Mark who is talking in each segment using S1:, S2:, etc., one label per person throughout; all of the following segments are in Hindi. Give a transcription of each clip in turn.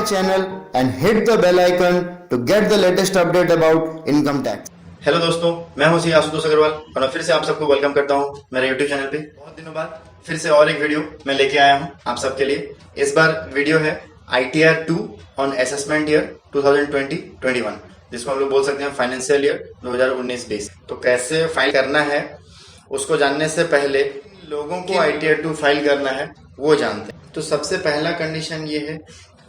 S1: channel and hit the bell icon to get the latest update about income tax.
S2: Hello दोस्तों, मैं हूं आशुतोष अग्रवाल और मैं फिर से आप सबको वेलकम करता हूं मेरे यूट्यूब चैनल पे। बहुत दिनों बाद फिर से और एक वीडियो मैं लेके आया हूं आप सबके लिए। इस बार वीडियो है ITR 2 ऑन असेसमेंट ईयर 2020-21, जिसको हम लोग बोल सकते हैं फाइनेंशियल ईयर 2019-20। तो कैसे फाइल करना है उसको जानने से पहले लोगों को ITR 2 फाइल करना है वो जानते हैं। तो सबसे पहला कंडीशन ये है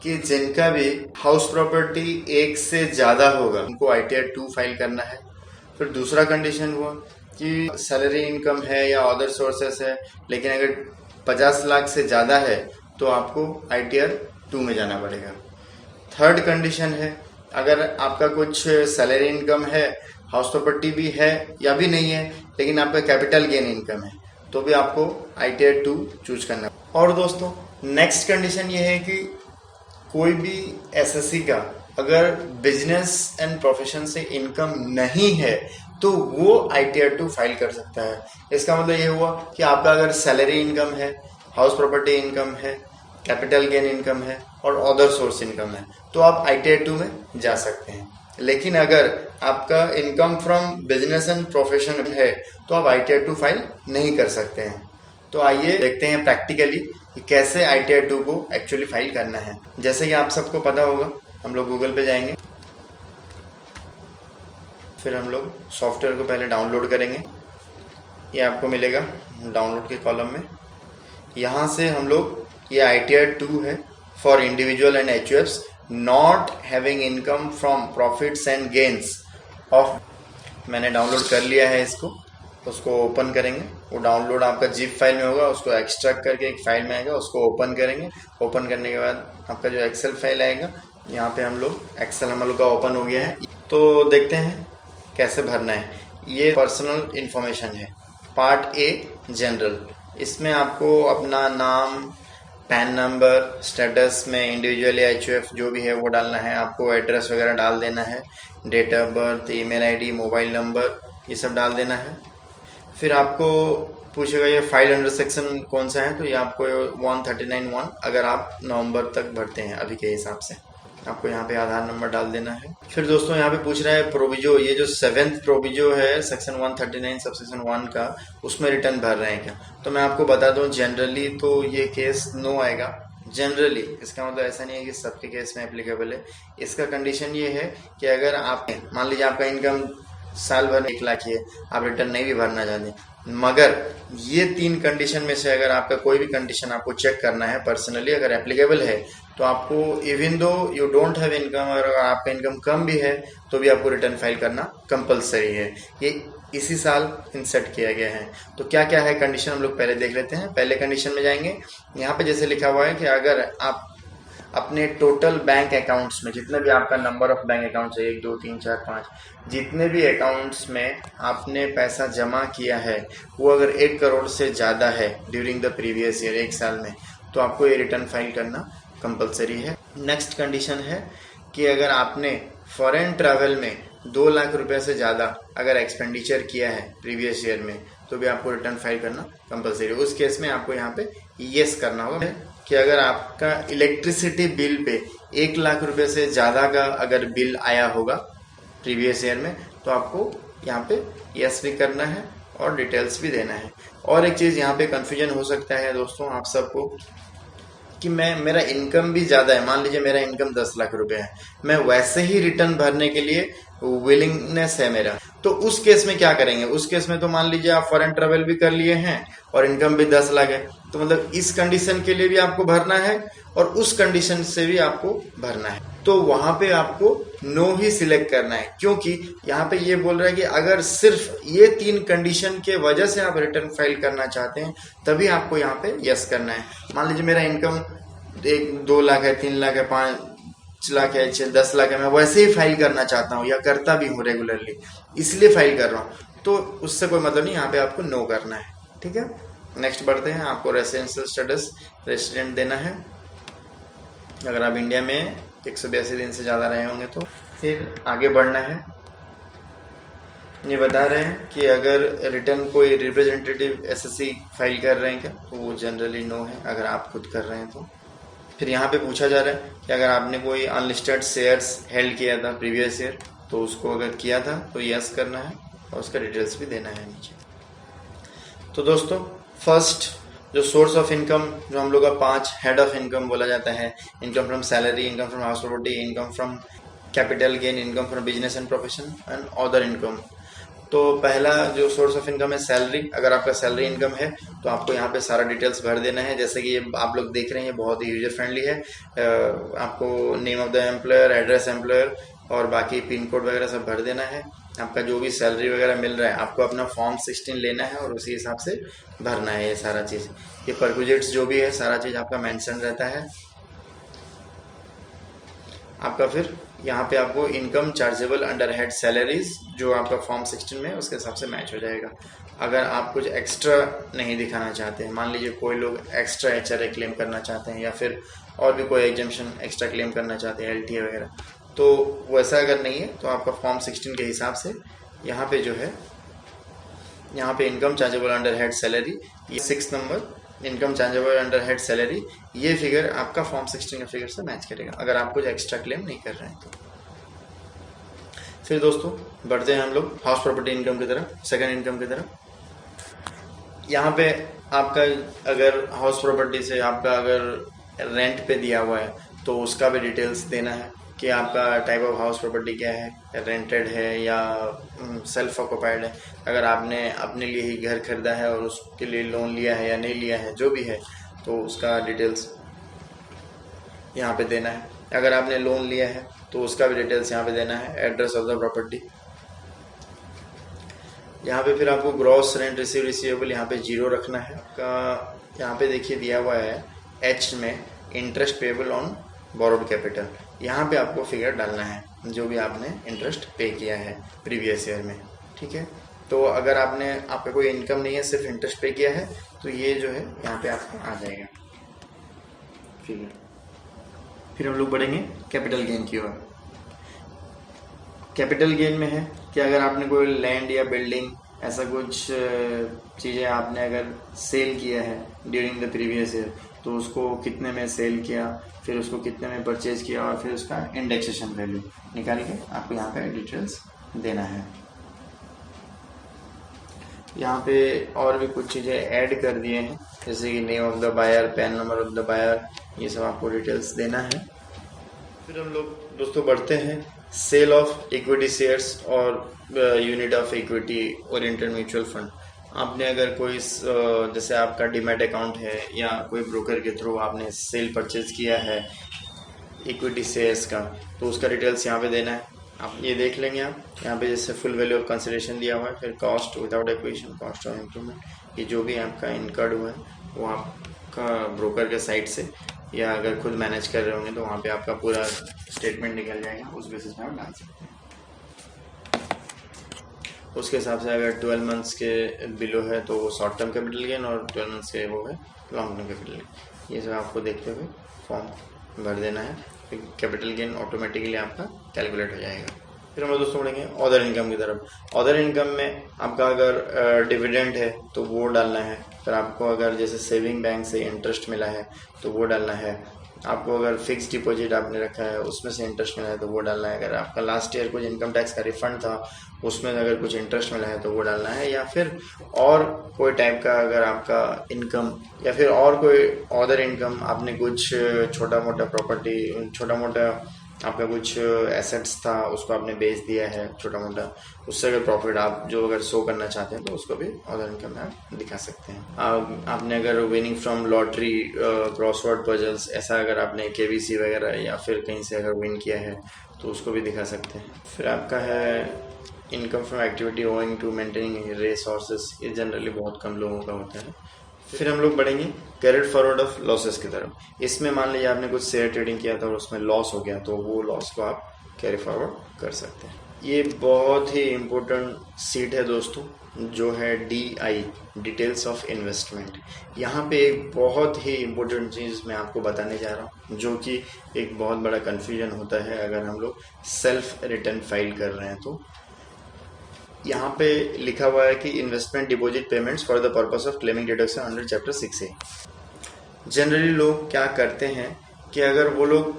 S2: कि जिनका भी हाउस प्रॉपर्टी एक से ज्यादा होगा उनको ITR 2 फाइल करना है। फिर दूसरा कंडीशन हुआ कि सैलरी इनकम है या अदर सोर्सेस है, लेकिन अगर 50 लाख से ज़्यादा है तो आपको ITR 2 में जाना पड़ेगा। थर्ड कंडीशन है अगर आपका कुछ सैलरी इनकम है, हाउस प्रॉपर्टी भी है या भी नहीं है, लेकिन आपका कैपिटल गेन इनकम है तो भी आपको ITR 2 चूज करना है। और दोस्तों नेक्स्ट कंडीशन ये है कि कोई भी SSC का अगर बिजनेस एंड प्रोफेशन से इनकम नहीं है तो वो ITR 2 फाइल कर सकता है। इसका मतलब ये हुआ कि आपका अगर सैलरी इनकम है, हाउस प्रॉपर्टी इनकम है, कैपिटल गेन इनकम है और अदर सोर्स इनकम है तो आप ITR 2 में जा सकते हैं। लेकिन अगर आपका income from business and profession है तो आप ITR 2 फाइल नहीं कर सकते हैं। तो आइए देखते हैं प्रैक्टिकली कि कैसे ITR 2 को एक्चुअली फाइल करना है। जैसे कि आप सबको पता होगा, हम लोग गूगल पे जाएंगे, फिर हम लोग सॉफ्टवेयर को पहले डाउनलोड करेंगे। ये आपको मिलेगा डाउनलोड के कॉलम में। यहाँ से हम लोग ये ITR 2 है for individual and HUFs not having income from profits and gains of, मैंने डाउनलोड कर लिया है इसको। उसको ओपन करेंगे, वो डाउनलोड आपका जिप फाइल में होगा, उसको एक्सट्रैक्ट करके एक फाइल में आएगा, उसको ओपन करेंगे। ओपन करने के बाद आपका जो एक्सेल फाइल आएगा, यहाँ पे हम लोग एक्सेल हम लोग का ओपन हो गया है। तो देखते हैं कैसे भरना है। ये पर्सनल इन्फॉर्मेशन है, पार्ट A जनरल। इसमें आपको अपना नाम, पैन नंबर, स्टेटस में इंडिविजुअल या HUF जो भी है वो डालना है। आपको एड्रेस वगैरह डाल देना है, date of birth, email ID, mobile number, ये सब डाल देना है। फिर आपको पूछेगा ये फाइल अंडर सेक्शन कौन सा है, तो ये आपको 139(1) अगर आप नवंबर तक भरते हैं अभी के हिसाब से, आपको यहाँ पे आधार नंबर डाल देना है। फिर दोस्तों यहाँ पे पूछ रहा है प्रोविजो, ये जो 7th प्रोविजो है सेक्शन 139 सबसेक्शन 1 का, उसमें रिटर्न भर रहे हैं क्या? तो मैं आपको बता दूं जनरली तो ये केस नो आएगा। जनरली इसका मतलब ऐसा नहीं है कि सबके केस में एप्लीकेबल है। इसका कंडीशन ये है कि अगर आप मान लीजिए आपका इनकम साल भर 1 लाख है, आप रिटर्न नहीं भी भरना चाहते, मगर ये 3 कंडीशन में से अगर आपका कोई भी कंडीशन आपको चेक करना है पर्सनली, अगर एप्लीकेबल है तो आपको even though you don't have income, और अगर आपका इनकम कम भी है तो भी आपको रिटर्न फाइल करना कंपलसरी है। ये इसी साल इंसर्ट किया गया है। तो क्या क्या है कंडीशन हम लोग पहले देख लेते हैं। पहले कंडीशन में जाएंगे, यहाँ पे जैसे लिखा हुआ है कि अगर आप अपने टोटल बैंक अकाउंट्स में जितने भी आपका नंबर ऑफ बैंक अकाउंट्स है, 1 2 3 4 5, जितने भी अकाउंट्स में आपने पैसा जमा किया है वो अगर 1 करोड़ से ज़्यादा है ड्यूरिंग द प्रीवियस ईयर, 1 साल में, तो आपको ये रिटर्न फाइल करना कंपलसरी है। नेक्स्ट कंडीशन है कि अगर आपने फॉरेन ट्रैवल में 2 लाख रुपए से ज़्यादा अगर एक्सपेंडिचर किया है प्रीवियस ईयर में तो भी आपको रिटर्न फाइल करना कंपलसरी है। उस केस में आपको यहाँ पे येस करना होगा कि अगर आपका इलेक्ट्रिसिटी बिल पे 1 लाख रुपए से ज़्यादा का अगर बिल आया होगा प्रीवियस ईयर में तो आपको यहाँ पे यस भी करना है और डिटेल्स भी देना है। और एक चीज़ यहाँ पे कंफ्यूजन हो सकता है दोस्तों आप सबको कि मेरा इनकम भी ज़्यादा है, मान लीजिए मेरा इनकम 10 लाख रुपए है, मैं वैसे ही रिटर्न भरने के लिए विलिंगनेस है मेरा, तो उस केस में क्या करेंगे? उस केस में तो मान लीजिए आप फॉरेन ट्रेवल भी कर लिए हैं और इनकम भी 10 लाख है, तो मतलब इस कंडीशन के लिए भी आपको भरना है और उस कंडीशन से भी आपको भरना है। तो वहां पे आपको नो ही सिलेक्ट करना है, क्योंकि यहाँ पे ये बोल रहा है कि अगर सिर्फ ये 3 कंडीशन के वजह से आप रिटर्न फाइल करना चाहते हैं तभी आपको यहाँ पे यस करना है। मान लीजिए मेरा इनकम 2 लाख है, 3 लाख है, 5 लाख है, 10 लाख है, मैं वैसे ही फाइल करना चाहता हूँ या करता भी हूँ रेगुलरली, इसलिए फाइल कर रहा हूँ, तो उससे कोई मतलब नहीं, यहाँ पे आपको नो करना है। ठीक है, नेक्स्ट बढ़ते हैं। आपको रेसिडेंशियल स्टेटस रेसिडेंट देना है अगर आप इंडिया में 182 दिन से ज़्यादा रहे होंगे तो। फिर आगे बढ़ना है, ये बता रहे हैं कि अगर रिटर्न कोई रिप्रेजेंटेटिव SSC फाइल कर रहे हैं क्या, तो वो जनरली नो है अगर आप खुद कर रहे हैं तो। फिर यहाँ पे पूछा जा रहा है कि अगर आपने कोई अनलिस्टेड शेयर्स हेल्ड किया था प्रीवियस ईयर, तो उसको अगर किया था तो यस करना है और उसका डिटेल्स भी देना है नीचे। तो दोस्तों, फर्स्ट जो सोर्स ऑफ इनकम जो हम लोग का 5 हेड ऑफ इनकम बोला जाता है, income from salary, income from house property, income from capital gain, income from business and profession and other income. तो पहला जो सोर्स ऑफ इनकम है सैलरी। अगर आपका सैलरी इनकम है तो आपको यहाँ पे सारा डिटेल्स भर देना है। जैसे कि ये आप लोग देख रहे हैं, ये बहुत ही यूजर फ्रेंडली है। आपको name of the employer, address employer और बाकी पिन कोड वगैरह सब भर देना है। आपका जो भी सैलरी वगैरह मिल रहा है आपको अपना फॉर्म 16 लेना है और उसी हिसाब से भरना है ये सारा चीज़। ये परक्विजिट्स जो भी है सारा चीज़ आपका मेंशन रहता है। आपका फिर यहाँ पे आपको income chargeable under head salaries जो आपका फॉर्म 16 में उसके हिसाब से मैच हो जाएगा। अगर आप कुछ एक्स्ट्रा नहीं दिखाना चाहते हैं, मान लीजिए कोई लोग एक्स्ट्रा HRA क्लेम करना चाहते हैं या फिर और भी कोई एग्जम्पशन एक्स्ट्रा क्लेम करना चाहते हैं, LTA वगैरह, तो वैसा अगर नहीं है तो आपका फॉर्म 16 के हिसाब से यहाँ पे जो है, यहाँ पे income chargeable under head salary, ये 6 number income chargeable under head salary, ये फिगर आपका फॉर्म 16 के फिगर से मैच करेगा अगर आप कुछ एक्स्ट्रा क्लेम नहीं कर रहे हैं तो। फिर दोस्तों बढ़ते हैं हम लोग हाउस प्रॉपर्टी इनकम की तरफ, सेकंड इनकम की तरफ। यहाँ पे आपका अगर हाउस प्रॉपर्टी से आपका अगर रेंट पे दिया हुआ है तो उसका भी डिटेल्स देना है कि आपका टाइप ऑफ हाउस प्रॉपर्टी क्या है, रेंटेड है या सेल्फ ऑक्युपाइड है। अगर आपने अपने लिए ही घर खरीदा है और उसके लिए लोन लिया है या नहीं लिया है, जो भी है, तो उसका डिटेल्स यहाँ पे देना है। अगर आपने लोन लिया है तो उसका भी डिटेल्स यहाँ पे देना है, एड्रेस ऑफ द प्रॉपर्टी। यहाँ पे फिर आपको ग्रॉस रेंट रिसीव रिसीवेबल यहाँ पे 0 रखना है। आपका यहाँ पे देखिए दिया हुआ है H में interest payable on borrowed capital, यहाँ पे आपको फिगर डालना है जो भी आपने इंटरेस्ट पे किया है प्रीवियस ईयर में, ठीक है। तो अगर आपका कोई इनकम नहीं है, सिर्फ इंटरेस्ट पे किया है, तो ये जो है यहाँ पे आपका आ जाएगा फिगर। फिर हम लोग बढ़ेंगे कैपिटल गेन की ओर। कैपिटल गेन में है कि अगर आपने कोई लैंड या बिल्डिंग ऐसा कुछ चीज़ें आपने अगर सेल किया है ड्यूरिंग द प्रीवियस ईयर, तो उसको कितने में सेल किया, फिर उसको कितने में परचेज किया और फिर उसका इंडेक्सेशन वैल्यू निकाल के आपको यहाँ पे डिटेल्स देना है। यहाँ पे और भी कुछ चीज़ें ऐड कर दिए हैं, जैसे कि name of the buyer, PAN number of the buyer, ये सब आपको डिटेल्स देना है। फिर हम लोग दोस्तों बढ़ते हैं सेल ऑफ इक्विटी शेयर्स और unit of equity oriented mutual fund. आपने अगर कोई जैसे आपका डीमैट अकाउंट है या कोई ब्रोकर के थ्रू आपने सेल परचेज किया है इक्विटी शेयर्स का, तो उसका डिटेल्स यहाँ पे देना है। आप ये देख लेंगे, आप यहाँ पे जैसे फुल वैल्यू ऑफ कंसिडरेशन दिया हुआ है, फिर cost without acquisition, cost of improvement, ये जो भी आपका इनकर्ड हुआ है वो आपका ब्रोकर के साइड से या अगर खुद मैनेज कर रहे होंगे तो वहाँ पे आपका पूरा स्टेटमेंट निकल जाएगा, उस बेसिस पे आप डाल सकते हैं। उसके हिसाब से अगर 12 मंथ्स के बिलो है तो वो शॉर्ट टर्म कैपिटल गेन और 12 मंथ्स के वो है लॉन्ग टर्म कैपिटल गेन। ये सब आपको देखते हुए फॉर्म भर देना है, फिर कैपिटल गेन ऑटोमेटिकली आपका कैलकुलेट हो जाएगा। फिर हम लोग दोस्तों बढ़ेंगे अदर इनकम की तरफ। अदर इनकम में आपका अगर डिविडेंड है तो वो डालना है, फिर आपको अगर जैसे सेविंग बैंक से इंटरेस्ट मिला है तो वो डालना है, आपको अगर फिक्स डिपॉजिट आपने रखा है उसमें से इंटरेस्ट मिला है तो वो डालना है, अगर आपका लास्ट ईयर कुछ इनकम टैक्स का रिफंड था उसमें अगर कुछ इंटरेस्ट मिला है तो वो डालना है, या फिर और कोई टाइप का अगर आपका इनकम या फिर और कोई अदर इनकम, आपने कुछ छोटा मोटा प्रॉपर्टी, छोटा मोटा आपका कुछ एसेट्स था उसको आपने बेच दिया है छोटा मोटा, उससे अगर प्रॉफिट आप जो अगर शो करना चाहते हैं तो उसको भी अदर इनकम में आप दिखा सकते हैं। आपने अगर winning from lottery, crossword puzzles, ऐसा अगर आपने KBC वगैरह या फिर कहीं से अगर विन किया है तो उसको भी दिखा सकते हैं। फिर आपका है income from activity owing to maintaining resources, ये जनरली बहुत कम लोगों का होता है। फिर हम लोग बढ़ेंगे कैरिड फॉरवर्ड ऑफ लॉसेस की तरफ। इसमें मान लीजिए आपने कुछ शेयर ट्रेडिंग किया था और उसमें लॉस हो गया तो वो लॉस को आप कैरी फॉरवर्ड कर सकते हैं। ये बहुत ही इम्पोर्टेंट सीट है दोस्तों, जो है DI, डिटेल्स ऑफ इन्वेस्टमेंट। यहाँ पे एक बहुत ही इम्पोर्टेंट चीज़ मैं आपको बताने जा रहा हूँ, जो कि एक बहुत बड़ा कन्फ्यूजन होता है अगर हम लोग सेल्फ रिटर्न फाइल कर रहे हैं। तो यहाँ पे लिखा हुआ है कि investment deposit payments for the purpose of claiming deduction under chapter 6A। Generally लोग क्या करते हैं कि अगर वो लोग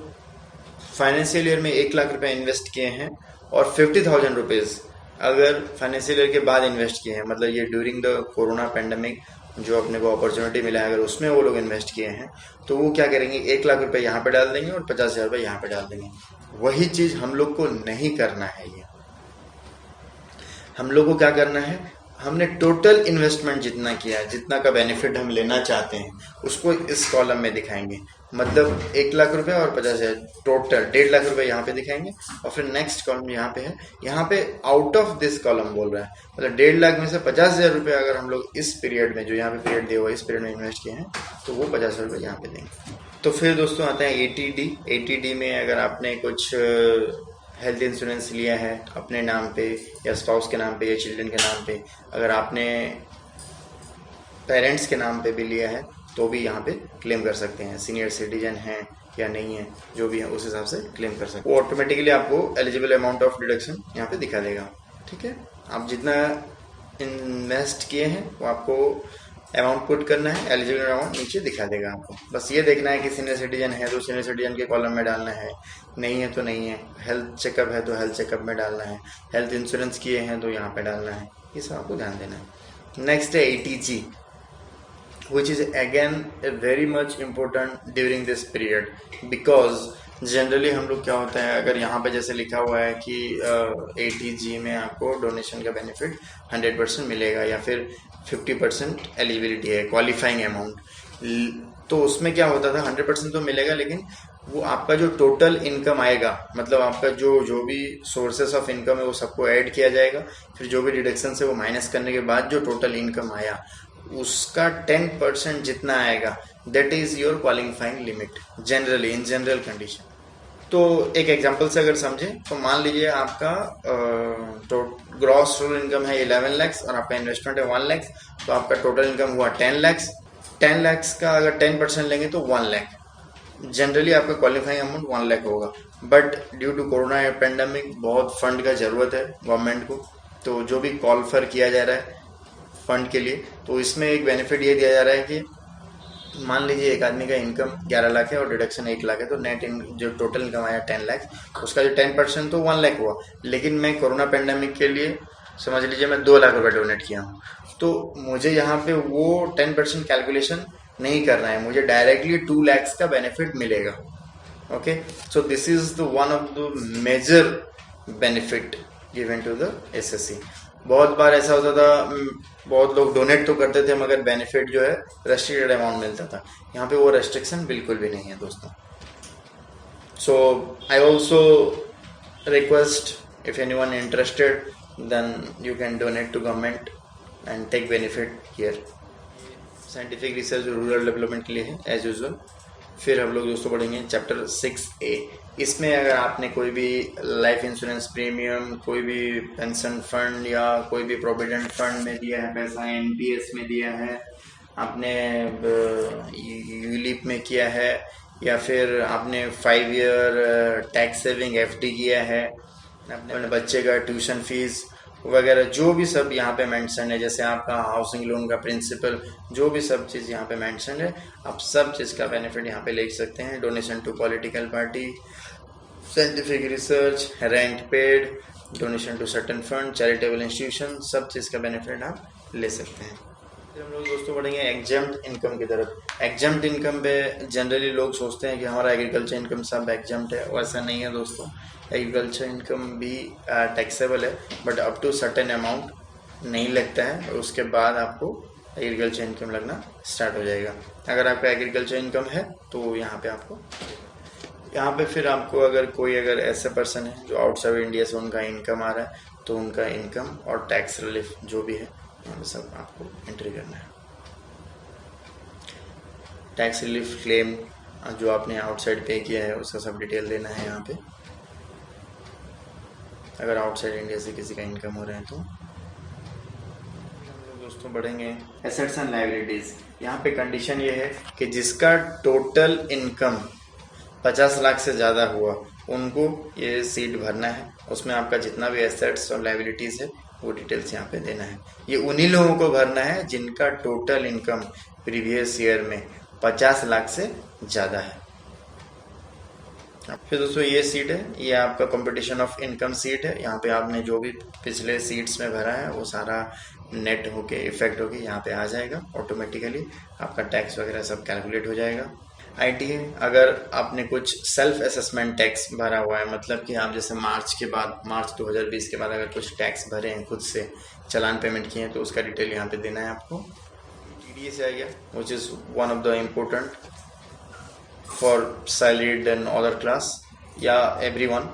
S2: फाइनेंशियल ईयर में 1 लाख रुपए इन्वेस्ट किए हैं और 50,000 रुपीज़ अगर फाइनेंशियल ईयर के बाद इन्वेस्ट किए हैं, मतलब ये ड्यूरिंग द कोरोना पेंडेमिक जो अपने को अपॉर्चुनिटी मिला है, अगर उसमें वो लोग इन्वेस्ट किए हैं तो वो क्या करेंगे, 1 लाख रुपए यहाँ पे डाल देंगे और 50,000 रुपये यहाँ पे डाल देंगे। वही चीज़ हम लोग को नहीं करना है। ये हम लोग को क्या करना है, हमने टोटल इन्वेस्टमेंट जितना किया है, जितना का बेनिफिट हम लेना चाहते हैं, उसको इस कॉलम में दिखाएंगे। मतलब 1 लाख रुपए और 50,000, टोटल 1.5 लाख रुपए यहाँ पे दिखाएंगे। और फिर नेक्स्ट कॉलम यहाँ पे है, यहाँ पे आउट ऑफ दिस कॉलम बोल रहा है, मतलब 1.5 लाख में से 50,000 रुपये अगर हम लोग इस पीरियड में, जो यहाँ पे पीरियड दिया हुआ है, इस पीरियड में इन्वेस्ट किए हैं तो वो 50,000 रुपये यहाँ पे देंगे। तो फिर दोस्तों आता है ATD। ATD में अगर आपने कुछ हेल्थ इंश्योरेंस लिया है अपने नाम पे या स्पाउस के नाम पे या चिल्ड्रन के नाम पे, अगर आपने पेरेंट्स के नाम पे भी लिया है तो भी यहाँ पे क्लेम कर सकते हैं। सीनियर सिटीजन है या नहीं है, जो भी है उस हिसाब से क्लेम कर सकते हैं। वो ऑटोमेटिकली आपको एलिजिबल अमाउंट ऑफ डिडक्शन यहाँ पे दिखा देगा। ठीक है, आप जितना इन्वेस्ट किए हैं वो आपको अमाउंट पुट करना है, एलिजिबल अमाउंट नीचे दिखा देगा आपको। बस ये देखना है कि सीनियर सिटीजन है तो सीनियर सिटीजन के कॉलम में डालना है, नहीं है तो नहीं है। हेल्थ चेकअप है तो हेल्थ चेकअप में डालना है, हेल्थ इंश्योरेंस किए हैं तो यहाँ पे डालना है। ये सब आपको ध्यान देना है। नेक्स्ट है ATG, which is again a very much important during this period, because generally हम लोग क्या होता है, अगर यहाँ पे जैसे लिखा हुआ है कि ATG में आपको डोनेशन का बेनिफिट 100% मिलेगा या फिर 50% एलिजिबिलिटी है, क्वालिफाइंग अमाउंट, तो उसमें क्या होता था 100% तो मिलेगा, लेकिन वो आपका जो टोटल इनकम आएगा, मतलब आपका जो भी सोर्सेस ऑफ इनकम है वो सबको ऐड किया जाएगा, फिर जो भी डिडक्शन से वो माइनस करने के बाद जो टोटल इनकम आया उसका 10% जितना आएगा, that is your qualifying limit generally, in general condition. तो एक एग्जांपल से अगर समझें तो मान लीजिए आपका ग्रॉस टोटल इनकम है 11 लाख और आपका इन्वेस्टमेंट है 1 लाख, तो आपका टोटल इनकम हुआ 10 लाख। 10 लाख का अगर 10% लेंगे तो 1 लाख, जनरली आपका क्वालिफाइंग अमाउंट 1 लाख होगा। But due to corona pandemic बहुत फंड का जरूरत है गवर्नमेंट को, तो जो भी कॉल फॉर किया जा रहा है फंड के लिए, तो इसमें एक बेनिफिट ये दिया जा रहा है कि मान लीजिए एक आदमी का इनकम 11 लाख है और डिडक्शन 1 लाख है, तो नेट जो टोटल इनकम आया 10 लाख, उसका जो 10% तो 1 लाख हुआ। लेकिन मैं कोरोना पेंडेमिक के लिए समझ लीजिए मैं 2 लाख रुपए डोनेट किया हूँ, तो मुझे यहाँ पे वो 10% कैलकुलेशन नहीं करना है, मुझे डायरेक्टली 2 लाख का बेनिफिट मिलेगा। Okay, so this is the one of the major benefit given to the SSC। बहुत बार ऐसा होता था, बहुत लोग डोनेट तो करते थे मगर बेनिफिट जो है रेस्ट्रिक्टेड अमाउंट मिलता था। यहाँ पे वो रेस्ट्रिक्शन बिल्कुल भी नहीं है दोस्तों। So I also request if anyone interested then you can donate to government and take benefit here. Scientific research rural development के लिए है एज यूजुअल। फिर हम लोग दोस्तों पढ़ेंगे चैप्टर 6A। इसमें अगर आपने कोई भी लाइफ इंश्योरेंस प्रीमियम, कोई भी पेंशन फंड या कोई भी प्रोविडेंट फंड में दिया है पैसा, NPS में दिया है, आपने यूलिप में किया है, या फिर आपने 5 ईयर टैक्स सेविंग FD किया है, अपने बच्चे का ट्यूशन फीस वगैरह, जो भी सब यहाँ पे मेंशन है, जैसे आपका हाउसिंग लोन का प्रिंसिपल, जो भी सब चीज़ यहाँ पे मेंशन है, आप सब चीज़ का बेनिफिट यहाँ पे ले सकते हैं। Donation to political party, scientific research, rent paid, donation to certain fund, charitable institution, सब चीज़ का बेनिफिट आप ले सकते हैं। फिर हम लोग दोस्तों पढ़ेंगे एग्जम्प्ट इनकम की तरफ। एग्जम्प्ट इनकम पे जनरली लोग सोचते हैं कि हमारा एग्रीकल्चर इनकम सब एग्जम्प्ट है, वैसा नहीं है दोस्तों। एग्रीकल्चर इनकम भी टैक्सेबल है, but up to certain amount नहीं लगता है, और उसके बाद आपको एग्रीकल्चर इनकम लगना स्टार्ट हो जाएगा। अगर आपका एग्रीकल्चर इनकम है तो यहाँ पे फिर आपको अगर ऐसे पर्सन है जो आउटसाइड इंडिया से उनका इनकम आ रहा है, तो उनका इनकम और टैक्स रिलीफ जो भी है यहाँ पे सब आपको एंट्री करना है। टैक्स रिलीफ क्लेम जो आपने आउटसाइड पे किया है उसका सब डिटेल देना है यहाँ पे, अगर आउटसाइड इंडिया से किसी का इनकम हो रहा है तो। दोस्तों बढ़ेंगे एसेट्स एंड लायबिलिटीज। यहाँ पे कंडीशन ये है कि जिसका टोटल इनकम 50 लाख से ज़्यादा हुआ उनको ये सीट भरना है, उसमें आपका जितना भी एसेट्स और लायबिलिटीज़ है वो डिटेल्स यहाँ पे देना है। ये उन्हीं लोगों को भरना है जिनका टोटल इनकम प्रीवियस ईयर में 50 लाख से ज़्यादा है। फिर दोस्तों ये सीट है, ये आपका कंपटीशन ऑफ इनकम सीट है। यहाँ पे आपने जो भी पिछले सीट्स में भरा है वो सारा नेट होके इफेक्ट होके यहाँ पे आ जाएगा ऑटोमेटिकली। आपका टैक्स वगैरह सब कैलकुलेट हो जाएगा। आईटी है, अगर आपने कुछ सेल्फ असेसमेंट टैक्स भरा हुआ है, मतलब कि आप जैसे मार्च 2020 के बाद अगर कुछ टैक्स भरे हैं, खुद से चालान पेमेंट किए हैं, तो उसका डिटेल यहाँ पे देना है आपको। टीडीएस आ गया, which is one of the important for salaried and other class या एवरीवन।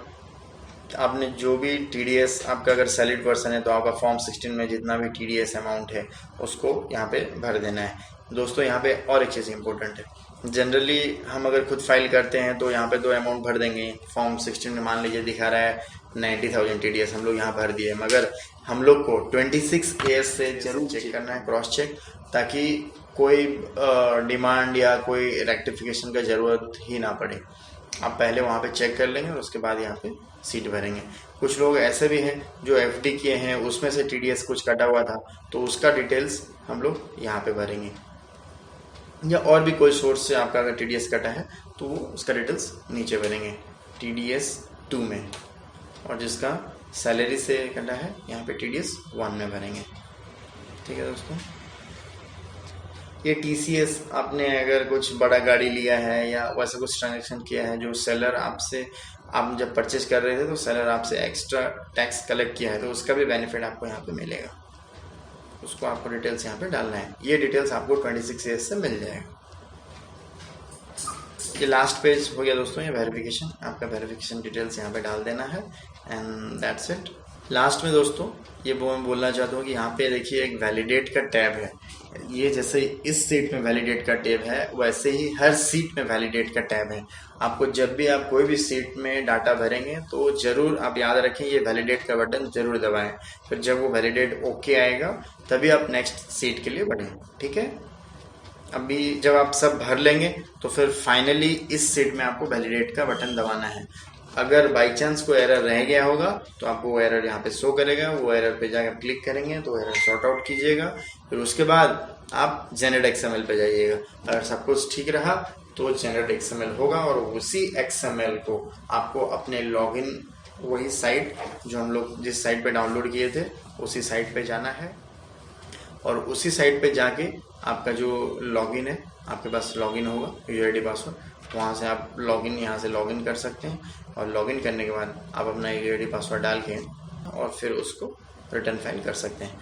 S2: आपने जो भी टीडीएस, आपका अगर सैलरीड पर्सन है तो आपका फॉर्म 16 में जितना भी टीडीएस अमाउंट है उसको यहाँ पे भर देना है। दोस्तों यहाँ पे और एक चीज़ इंपॉर्टेंट है, जनरली हम अगर खुद फाइल करते हैं तो यहाँ पे दो अमाउंट भर देंगे। फॉर्म 16 में मान लीजिए दिखा रहा है 90,000 टीडीएस, हम लोग यहाँ भर दिए, मगर हम लोग को 26 AS से जरूर चेक करना है, क्रॉस चेक, ताकि कोई डिमांड या कोई रेक्टिफिकेशन का ज़रूरत ही ना पड़े। आप पहले वहाँ पे चेक कर लेंगे और उसके बाद यहाँ पे सीट भरेंगे। कुछ लोग ऐसे भी हैं जो एफडी किए हैं, उसमें से टीडीएस कुछ कटा हुआ था, तो उसका डिटेल्स हम लोग यहाँ पे भरेंगे। या और भी कोई सोर्स से आपका अगर टीडीएस कटा है तो वो उसका डिटेल्स नीचे भरेंगे TDS 2 में, और जिसका सैलरी से कटा है यहाँ पे TDS 1 में भरेंगे। ठीक है दोस्तों, ये TCS, आपने अगर कुछ बड़ा गाड़ी लिया है या वैसा कुछ ट्रांजेक्शन किया है जो सेलर आपसे, आप जब परचेज कर रहे थे तो सेलर आपसे एक्स्ट्रा टैक्स कलेक्ट किया है, तो उसका भी बेनिफिट आपको यहाँ पे मिलेगा। उसको आपको डिटेल्स यहाँ पे डालना है। ये डिटेल्स आपको 26 AS से मिल जाएगा। ये लास्ट पेज हो गया दोस्तों, ये वेरिफिकेशन, आपका वेरिफिकेशन डिटेल्स यहाँ पे डाल देना है एंड दैट्स इट। लास्ट में दोस्तों ये मैं बोलना चाहता हूँ कि यहाँ पे देखिए एक वैलिडेट का टैब है। ये जैसे इस सीट में वैलिडेट का टैब है, वैसे ही हर सीट में वैलिडेट का टैब है। आपको जब भी आप कोई भी सीट में डाटा भरेंगे तो जरूर आप याद रखें ये वैलिडेट का बटन जरूर दबाएं। फिर जब वो वैलिडेट ओके आएगा तभी आप नेक्स्ट सीट के लिए बढ़ें। ठीक है, अभी जब आप सब भर लेंगे तो फिर फाइनली इस सीट में आपको वैलिडेट का बटन दबाना है। अगर बाई चांस कोई एरर रह गया होगा तो आपको वो एरर यहाँ पे शो करेगा, वो एरर पे जाकर क्लिक करेंगे तो एरर सॉर्ट आउट कीजिएगा। फिर उसके बाद आप जनरेट XML पे जाइएगा। अगर सब कुछ ठीक रहा तो जनरेट XML होगा और उसी XML को आपको अपने लॉगिन, वही साइट जो हम लोग जिस साइट पे डाउनलोड किए थे उसी साइट पे जाना है, और उसी साइट पे जाके आपका जो लॉगिन है, आपके पास लॉगिन होगा UID पासवर्ड, वहाँ से आप लॉगिन, यहाँ से लॉगिन कर सकते हैं। और लॉगिन करने के बाद आप अपना UID पासवर्ड डाल के और फिर उसको रिटर्न फाइल कर सकते हैं।